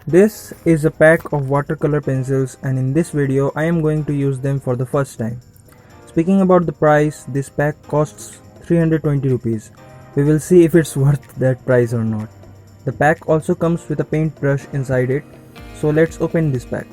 This is a pack of watercolor pencils, and in this video I am going to use them for the first time. Speaking about the price, this pack costs 320 rupees. We will see if it's worth that price or not. The pack also comes with a paintbrush inside it, so let's open this pack.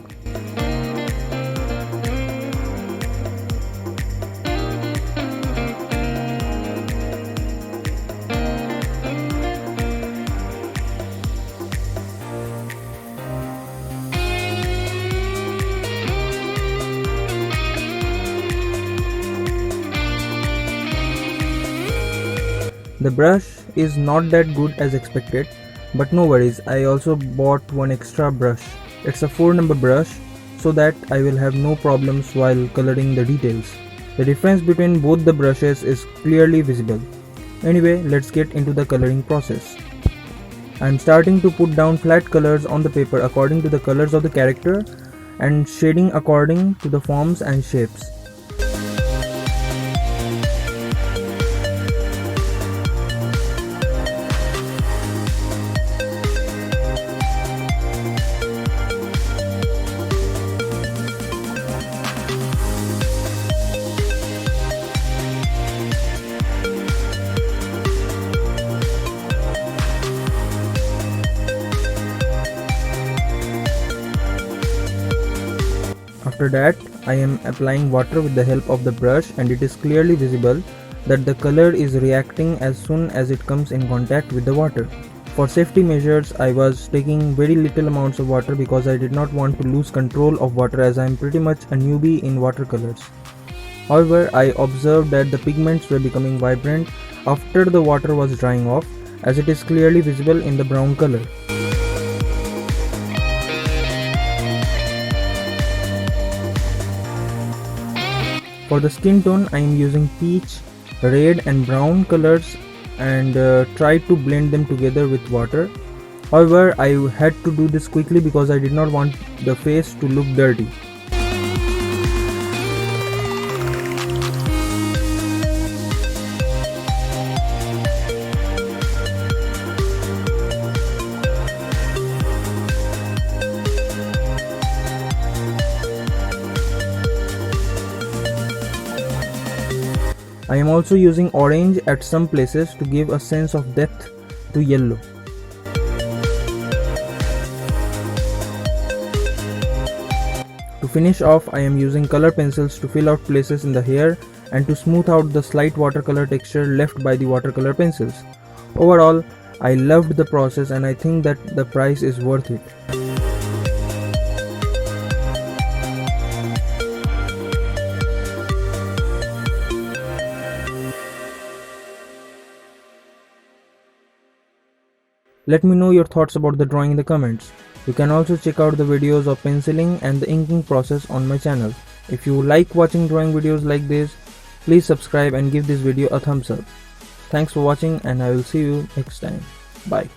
The brush is not that good as expected, but no worries, I also bought one extra brush. It's a 4 number brush, so that I will have no problems while coloring the details. The difference between both the brushes is clearly visible. Anyway, let's get into the coloring process. I am starting to put down flat colors on the paper according to the colors of the character and shading according to the forms and shapes. After that, I am applying water with the help of the brush, and it is clearly visible that the color is reacting as soon as it comes in contact with the water. For safety measures, I was taking very little amounts of water because I did not want to lose control of water, as I am pretty much a newbie in watercolors. However, I observed that the pigments were becoming vibrant after the water was drying off, as it is clearly visible in the brown color. For the skin tone, I am using peach, red and brown colors and try to blend them together with water. However, I had to do this quickly because I did not want the face to look dirty. I am also using orange at some places to give a sense of depth to yellow. To finish off, I am using color pencils to fill out places in the hair and to smooth out the slight watercolor texture left by the watercolor pencils. Overall, I loved the process and I think that the price is worth it. Let me know your thoughts about the drawing in the comments. You can also check out the videos of penciling and the inking process on my channel. If you like watching drawing videos like this, please subscribe and give this video a thumbs up. Thanks for watching and I will see you next time. Bye.